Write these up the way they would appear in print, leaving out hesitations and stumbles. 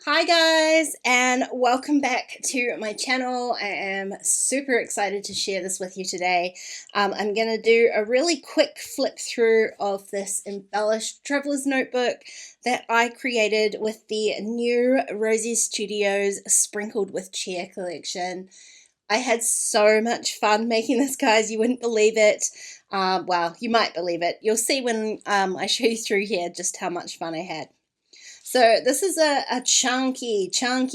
Hi guys, and welcome back to my channel. I am super excited to share this with you today. I'm going to do a really quick flip through of this embellished traveler's notebook that I created with the new Rosie Studios Sprinkled with Cheer collection. I had so much fun making this, guys. You wouldn't believe it. Well, you might believe it. You'll see when I show you through here just how much fun I had. So this is a chunky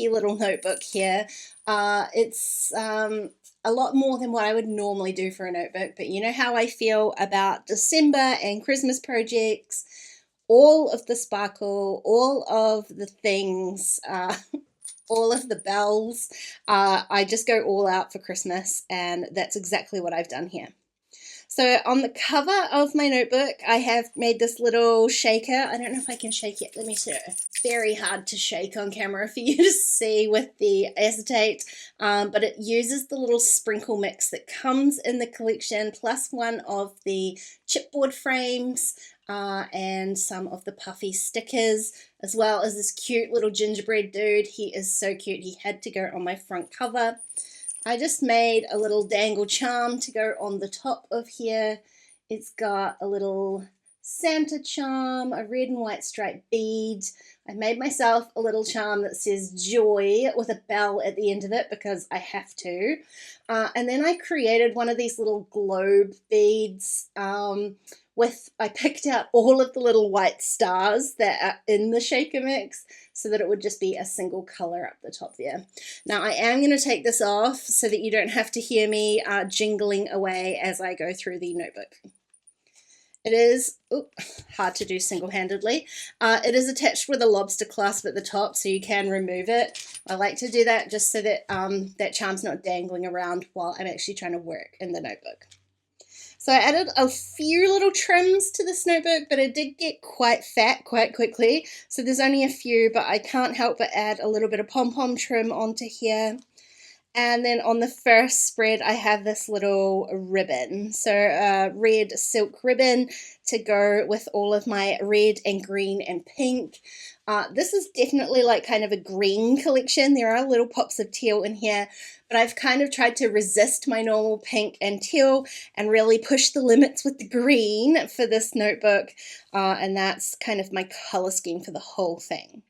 little notebook here. It's a lot more than what I would normally do for a notebook, but you know how I feel about December and Christmas projects, all of the sparkle, all of the things, all of the bells. I just go all out for Christmas, and that's exactly what I've done here. So on the cover of my notebook, I have made this little shaker. I don't know if I can shake it. Let me show. Very hard to shake on camera for you to see with the acetate, but it uses the little sprinkle mix that comes in the collection, plus one of the chipboard frames and some of the puffy stickers, as well as this cute little gingerbread dude. He is so cute. He had to go on my front cover. I just made a little dangle charm to go on the top of here. It's got a little Santa charm, a red and white striped bead. I made myself a little charm that says joy with a bell at the end of it because I have to. And then I created one of these little globe beads I picked out all of the little white stars that are in the shaker mix so that it would just be a single color up the top there. Now I am going to take this off so that you don't have to hear me jingling away as I go through the notebook. It is hard to do single-handedly. It is attached with a lobster clasp at the top, so you can remove it. I like to do that just so that that charm's not dangling around while I'm actually trying to work in the notebook. So I added a few little trims to this notebook, but it did get quite fat quite quickly. So there's only a few, but I can't help but add a little bit of pom-pom trim onto here. And then on the first spread, I have this little ribbon. So a red silk ribbon to go with all of my red and green and pink. This is definitely like kind of a green collection. There are little pops of teal in here, but I've kind of tried to resist my normal pink and teal and really push the limits with the green for this notebook. And that's kind of my color scheme for the whole thing.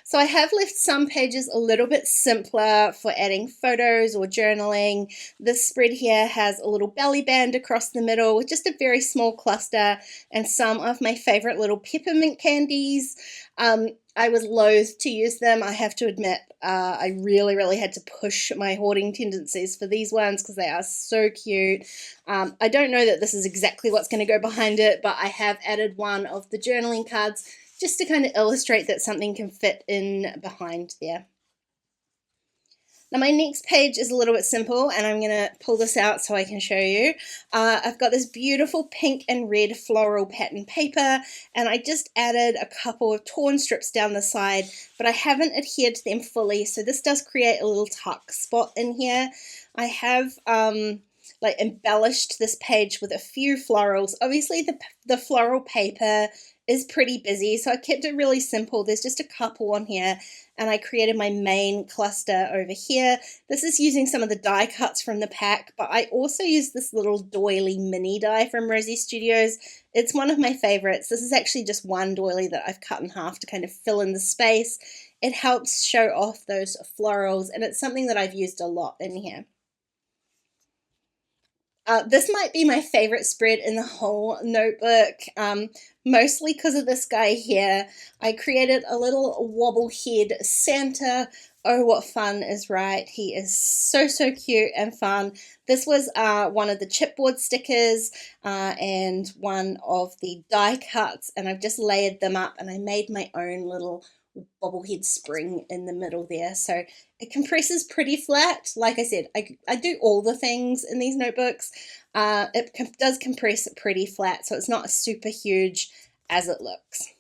So I have left some pages a little bit simpler for adding photos or journaling. This spread here has a little belly band across the middle with just a very small cluster and some of my favorite little peppermint candies. I was loath to use them. I have to admit, I really had to push my hoarding tendencies for these ones because they are so cute. I don't know that this is exactly what's going to go behind it, but I have added one of the journaling cards just to kind of illustrate that something can fit in behind there. Now my next page is a little bit simple, and I'm going to pull this out so I can show you. I've got this beautiful pink and red floral pattern paper, and I just added a couple of torn strips down the side, but I haven't adhered to them fully, so this does create a little tuck spot in here. I have like embellished this page with a few florals. Obviously the floral paper is pretty busy, so I kept it really simple. There's just a couple on here, and I created my main cluster over here. This is using some of the die cuts from the pack, but I also used this little doily mini die from Rosie Studios. It's one of my favorites. This is actually just one doily that I've cut in half to kind of fill in the space. It helps show off those florals, and it's something that I've used a lot in here. This might be my favorite spread in the whole notebook, mostly because of this guy here. I created a little wobble head Santa. Oh, what fun is right. He is so cute and fun. This was one of the chipboard stickers and one of the die cuts, and I've just layered them up, and I made my own little bobblehead spring in the middle there, so it compresses pretty flat. Like I said, I do all the things in these notebooks. It does compress pretty flat, so it's not as super huge as it looks.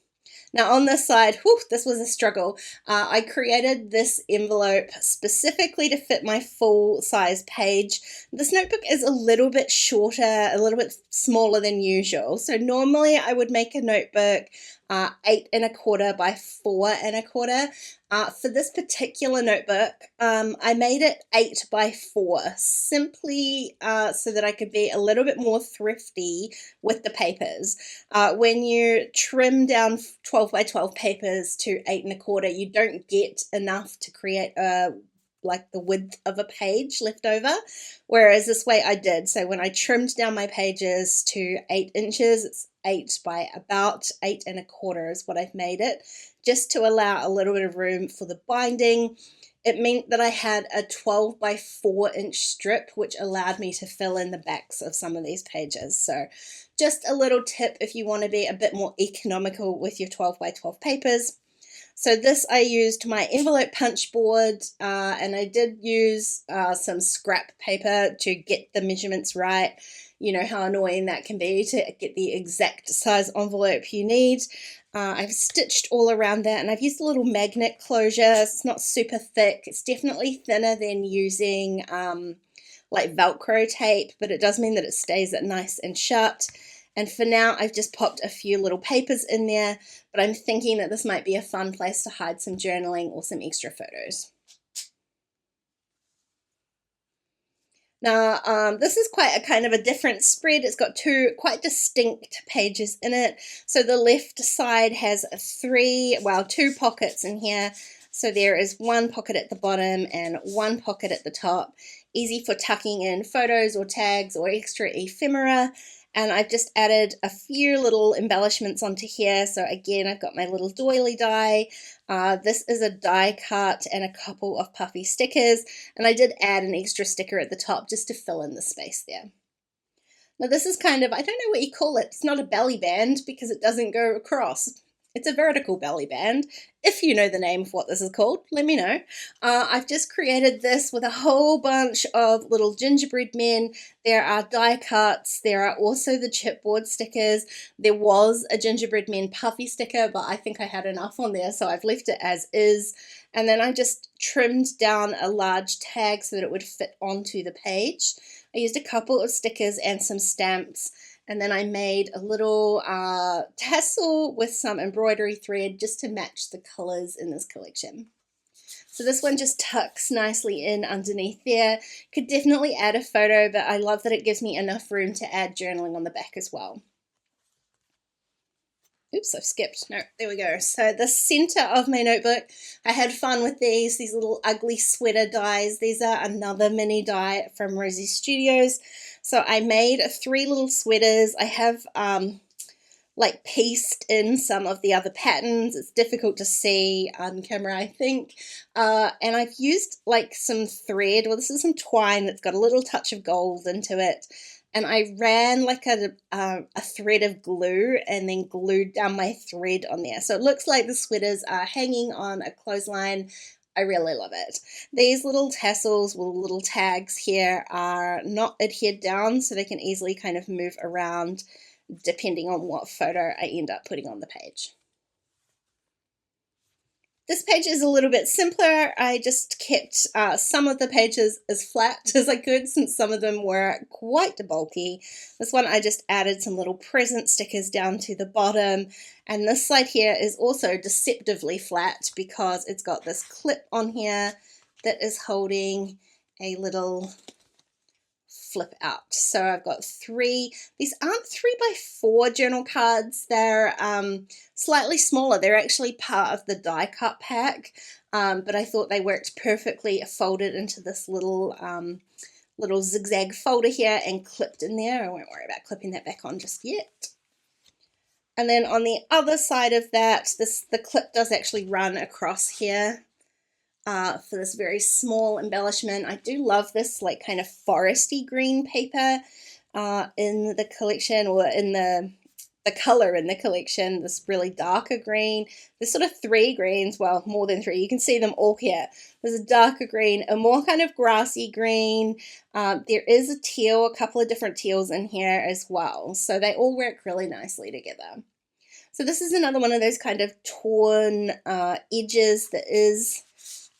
Now on this side, this was a struggle. I created this envelope specifically to fit my full size page. This notebook is a little bit shorter, a little bit smaller than usual. So normally I would make a notebook 8¼ by 4¼ for this particular notebook. I made it 8 by 4 simply so that I could be a little bit more thrifty with the papers. When you trim down 12 by 12 papers to 8¼ you don't get enough to create like the width of a page left over, whereas this way I did. So when I trimmed down my pages to 8 inches, it's 8 by about 8¼ is what I've made it, just to allow a little bit of room for the binding. It meant that I had a 12 by 4" strip, which allowed me to fill in the backs of some of these pages. So just a little tip if you want to be a bit more economical with your 12 by 12 papers. So this, I used my envelope punch board, and I did use some scrap paper to get the measurements right. You know how annoying that can be to get the exact size envelope you need. I've stitched all around that, and I've used a little magnet closure. It's not super thick. It's definitely thinner than using like Velcro tape, but it does mean that it stays nice and shut. And for now, I've just popped a few little papers in there, but I'm thinking that this might be a fun place to hide some journaling or some extra photos. Now, this is quite a kind of a different spread. It's got two quite distinct pages in it. So the left side has two pockets in here. So there is one pocket at the bottom and one pocket at the top. Easy for tucking in photos or tags or extra ephemera. And I've just added a few little embellishments onto here. So again, I've got my little doily die. This is a die cut and a couple of puffy stickers. And I did add an extra sticker at the top just to fill in the space there. Now this is kind of, I don't know what you call it. It's not a belly band because it doesn't go across. It's a vertical belly band. If you know the name of what this is called, let me know. I've just created this with a whole bunch of little gingerbread men. There are die cuts. There are also the chipboard stickers. There was a gingerbread men puffy sticker, but I think I had enough on there, so I've left it as is. And then I just trimmed down a large tag so that it would fit onto the page. I used a couple of stickers and some stamps. And then I made a little tassel with some embroidery thread just to match the colors in this collection. So this one just tucks nicely in underneath there. Could definitely add a photo, but I love that it gives me enough room to add journaling on the back as well. Oops, I've skipped. No, there we go. So the center of my notebook, I had fun with these little ugly sweater dies. These are another mini die from Rosie Studios. So I made 3 little sweaters. I have like pieced in some of the other patterns. It's difficult to see on camera, I think. And I've used like some thread. Well, this is some twine that's got a little touch of gold into it. And I ran like a thread of glue and then glued down my thread on there. So it looks like the sweaters are hanging on a clothesline. I really love it. These little tassels with little tags here are not adhered down, so they can easily kind of move around depending on what photo I end up putting on the page. This page is a little bit simpler. I just kept some of the pages as flat as I could since some of them were quite bulky. This one I just added some little present stickers down to the bottom, and this side here is also deceptively flat because it's got this clip on here that is holding a little flip out. So I've got 3, these aren't 3 by 4 journal cards, they're slightly smaller. They're actually part of the die cut pack, but I thought they worked perfectly folded into this little zigzag folder here and clipped in there. I won't worry about clipping that back on just yet. And then on the other side of that, the clip does actually run across here. For this very small embellishment. I do love this like kind of foresty green paper in the collection, or in the color in the collection, this really darker green. There's sort of 3 greens, well, more than 3. You can see them all here. There's a darker green, a more kind of grassy green. There is a teal, a couple of different teals in here as well. So they all work really nicely together. So this is another one of those kind of torn edges that is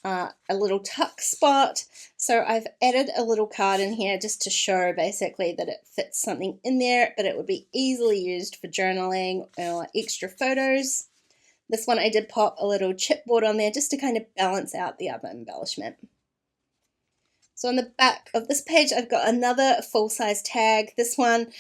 a little tuck spot. So I've added a little card in here just to show basically that it fits something in there, but it would be easily used for journaling or extra photos. This one I did pop a little chipboard on there just to kind of balance out the other embellishment. So on the back of this page, I've got another full-size tag. This one,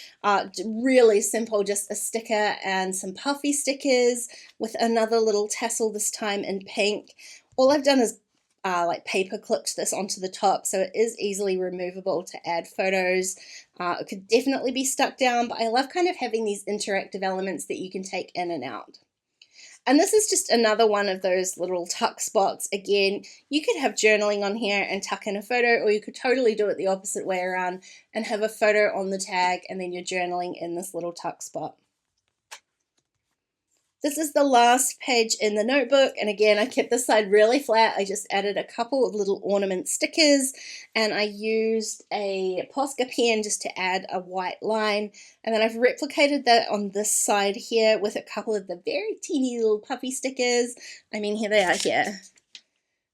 really simple, just a sticker and some puffy stickers with another little tassel, this time in pink. All I've done is like paper clipped this onto the top, so it is easily removable to add photos. It could definitely be stuck down, but I love kind of having these interactive elements that you can take in and out. And this is just another one of those little tuck spots. Again, you could have journaling on here and tuck in a photo, or you could totally do it the opposite way around and have a photo on the tag and then you're journaling in this little tuck spot. This is the last page in the notebook, and again, I kept this side really flat. I just added a couple of little ornament stickers, and I used a Posca pen just to add a white line, and then I've replicated that on this side here with a couple of the very teeny little puffy stickers. I mean, here they are here.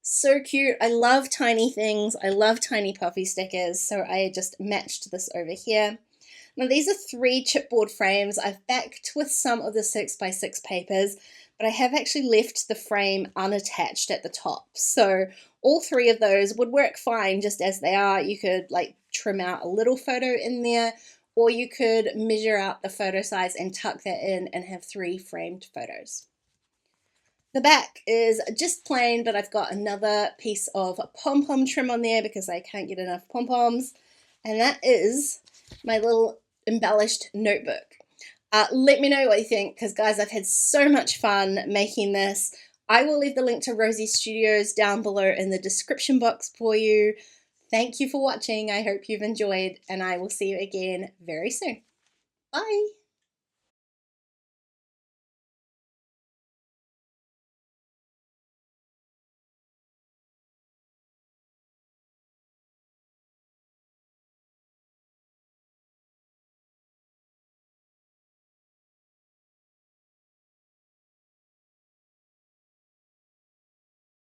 So cute. I love tiny things. I love tiny puffy stickers, so I just matched this over here. Now these are 3 chipboard frames. I've backed with some of the 6x6 papers, but I have actually left the frame unattached at the top. So all 3 of those would work fine just as they are. You could like trim out a little photo in there, or you could measure out the photo size and tuck that in and have 3 framed photos. The back is just plain, but I've got another piece of pom-pom trim on there because I can't get enough pom-poms, and that is my little embellished notebook. Let me know what you think, because guys, I've had so much fun making this. I will leave the link to Rosie Studios down below in the description box for you. Thank you for watching. I hope you've enjoyed, and I will see you again very soon. Bye.